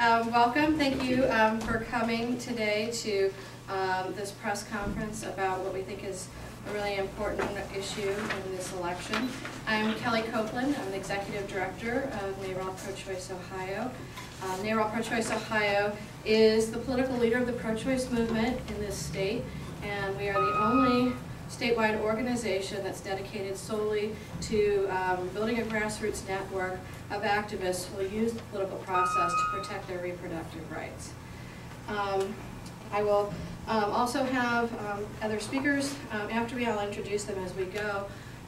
Welcome. Thank you for coming today to this press conference about what we think is a really important issue in this election. I'm Kelly Copeland. I'm the Executive Director of NARAL Pro-Choice Ohio. NARAL Pro-Choice Ohio is the political leader of the pro-choice movement in this state, and we are the only statewide organization that's dedicated solely to building a grassroots network of activists who will use the political process to protect their reproductive rights. I will also have other speakers after me. I'll introduce them as we go.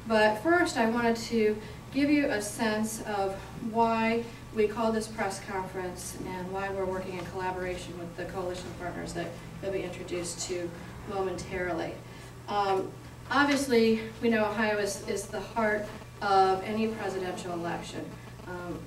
But first, I wanted to give you a sense of why we called this press conference and why we're working in collaboration with the coalition partners that you'll be introduced to momentarily. Obviously, we know Ohio is the heart of any presidential election.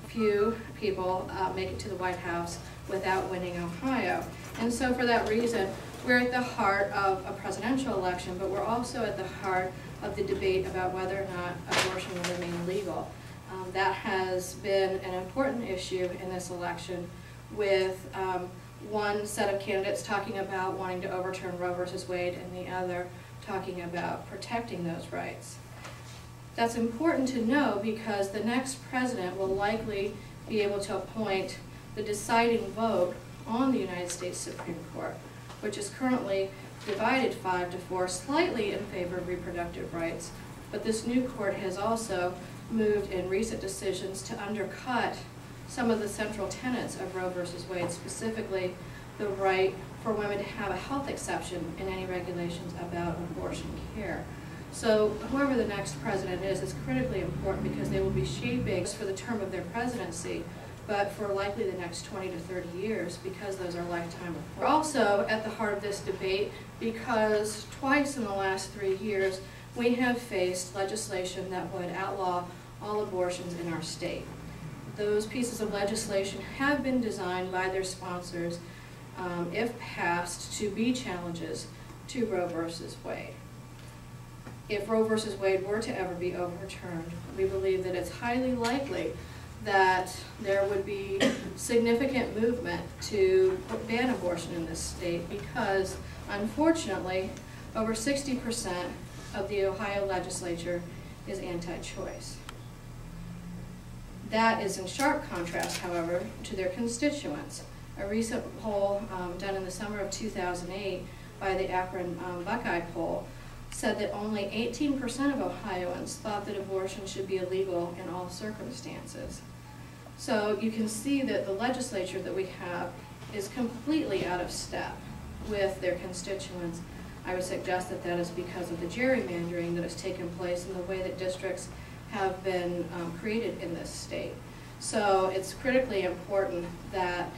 Few people make it to the White House without winning Ohio. And so for that reason, we're at the heart of a presidential election, but we're also at the heart of the debate about whether or not abortion will remain legal. That has been an important issue in this election, with one set of candidates talking about wanting to overturn Roe versus Wade and the other talking about protecting those rights. That's important to know because the next president will likely be able to appoint the deciding vote on the United States Supreme Court, which is currently divided 5-4, slightly in favor of reproductive rights. But this new court has also moved in recent decisions to undercut some of the central tenets of Roe versus Wade, specifically the right for women to have a health exception in any regulations about abortion care. So whoever the next president is critically important because they will be shaping for the term of their presidency, but for likely the next 20 to 30 years because those are lifetime. We're also at the heart of this debate because twice in the last 3 years we have faced legislation that would outlaw all abortions in our state. Those pieces of legislation have been designed by their sponsors, if passed, to be challenges to Roe versus Wade. If Roe versus Wade were to ever be overturned, we believe that it's highly likely that there would be significant movement to ban abortion in this state because, unfortunately, over 60% of the Ohio legislature is anti-choice. That is in sharp contrast, however, to their constituents. A recent poll done in the summer of 2008 by the Akron Buckeye poll said that only 18% of Ohioans thought that abortion should be illegal in all circumstances. So you can see that the legislature that we have is completely out of step with their constituents. I would suggest that that is because of the gerrymandering that has taken place and the way that districts have been created in this state. So it's critically important that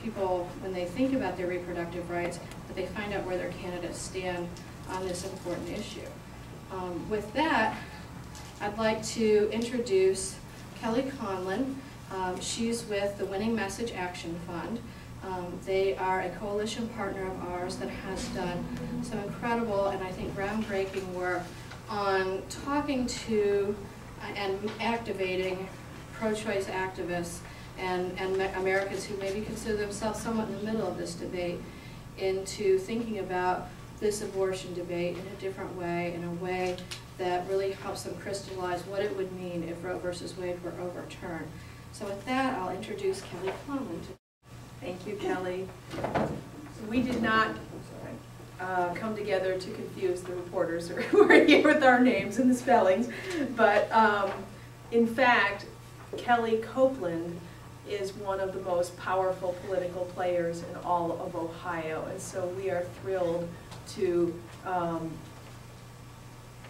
people, when they think about their reproductive rights, that they find out where their candidates stand on this important issue. With that, I'd like to introduce Kelly Conlon. She's with the Winning Message Action Fund. They are a coalition partner of ours that has done some incredible and I think groundbreaking work on talking to and activating pro-choice activists and Americans who maybe consider themselves somewhat in the middle of this debate into thinking about this abortion debate in a different way, in a way that really helps them crystallize what it would mean if Roe versus Wade were overturned. So with that, I'll introduce Kelly Conlon. Thank you, Kelly. We did not come together to confuse the reporters who are here with our names and the spellings, but in fact, Kelly Copeland is one of the most powerful political players in all of Ohio, and so we are thrilled to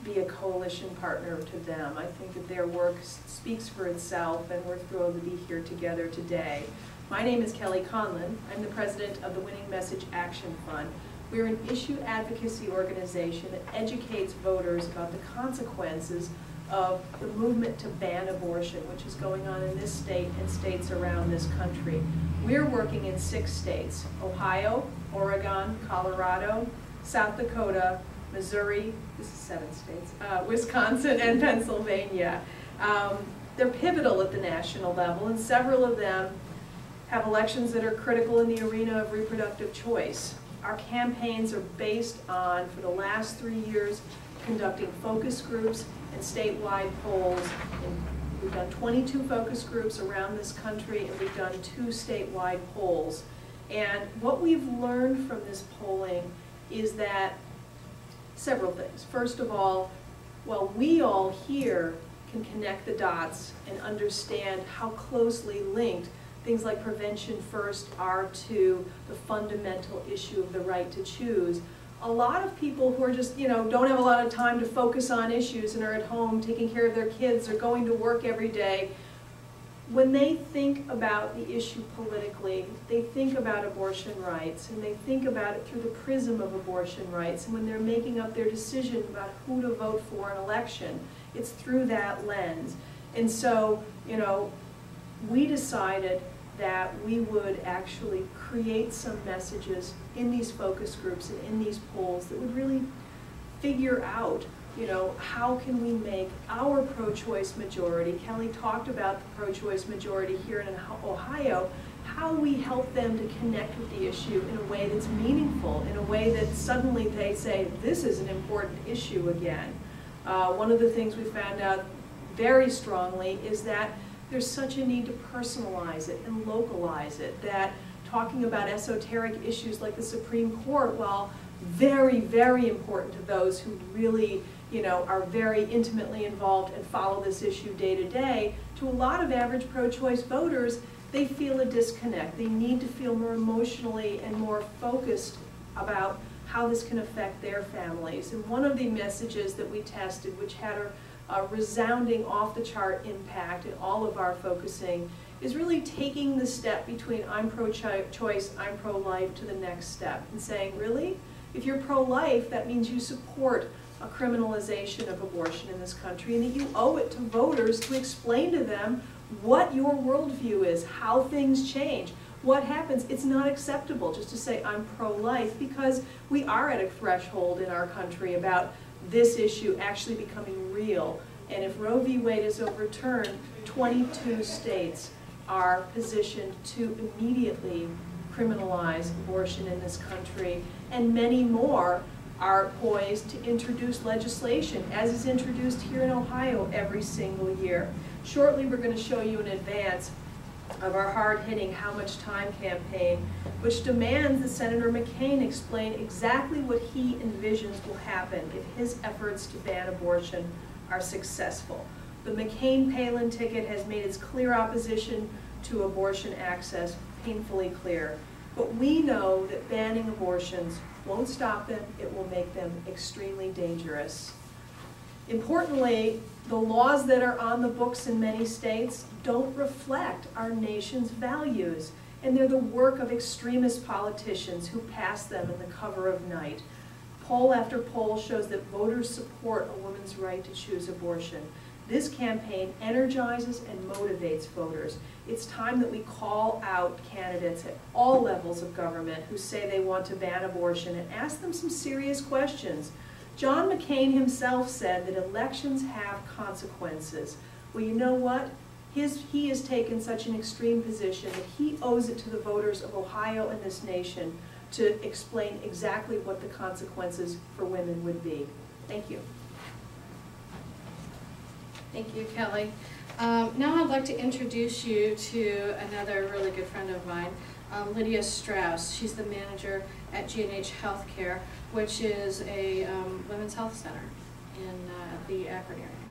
be a coalition partner to them. I think that their work speaks for itself, and we're thrilled to be here together today. My name is Kelly Conlon. I'm the president of the Winning Message Action Fund. We're an issue advocacy organization that educates voters about the consequences of the movement to ban abortion, which is going on in this state and states around this country. We're working in 6 states: Ohio, Oregon, Colorado, South Dakota, Missouri, this is 7 states, Wisconsin, and Pennsylvania. They're pivotal at the national level, and several of them have elections that are critical in the arena of reproductive choice. Our campaigns are based on, for the last 3 years, conducting focus groups and statewide polls. And we've done 22 focus groups around this country, and we've done 2 statewide polls. And what we've learned from this polling is that several things. First of all, well, we all here can connect the dots and understand how closely linked things like prevention first are to the fundamental issue of the right to choose. A lot of people who are just, don't have a lot of time to focus on issues and are at home taking care of their kids or going to work every day, when they think about the issue politically, they think about abortion rights, and they think about it through the prism of abortion rights. And when they're making up their decision about who to vote for in an election, it's through that lens. And so, we decided that we would actually create some messages in these focus groups and in these polls that would really figure out, how can we make our pro-choice majority, Kelly talked about the pro-choice majority here in Ohio, how we help them to connect with the issue in a way that's meaningful, in a way that suddenly they say, this is an important issue again. One of the things we found out very strongly is that there's such a need to personalize it and localize it, that talking about esoteric issues like the Supreme Court, while very, very important to those who really, are very intimately involved and follow this issue day to day, to a lot of average pro-choice voters, they feel a disconnect. They need to feel more emotionally and more focused about how this can affect their families. And one of the messages that we tested, which had a resounding off-the-chart impact in all of our focusing, is really taking the step between I'm pro-choice, I'm pro-life to the next step and saying, really? If you're pro-life, that means you support a criminalization of abortion in this country, and that you owe it to voters to explain to them what your worldview is, how things change, what happens. It's not acceptable just to say I'm pro-life, because we are at a threshold in our country about this issue actually becoming real. And if Roe v. Wade is overturned, 22 states are positioned to immediately criminalize abortion in this country, and many more are poised to introduce legislation, as is introduced here in Ohio every single year. Shortly, we're going to show you an advance of our hard-hitting How Much Time campaign, which demands that Senator McCain explain exactly what he envisions will happen if his efforts to ban abortion are successful. The McCain-Palin ticket has made its clear opposition to abortion access painfully clear. But we know that banning abortions won't stop them, it will make them extremely dangerous. Importantly, the laws that are on the books in many states don't reflect our nation's values, and they're the work of extremist politicians who pass them in the cover of night. Poll after poll shows that voters support a woman's right to choose abortion. This campaign energizes and motivates voters. It's time that we call out candidates at all levels of government who say they want to ban abortion and ask them some serious questions. John McCain himself said that elections have consequences. Well, you know what? He has taken such an extreme position that he owes it to the voters of Ohio and this nation to explain exactly what the consequences for women would be. Thank you. Thank you, Kelly. Now I'd like to introduce you to another really good friend of mine, Lydia Strauss. She's the manager at G&H Healthcare, which is a women's health center in the Akron area.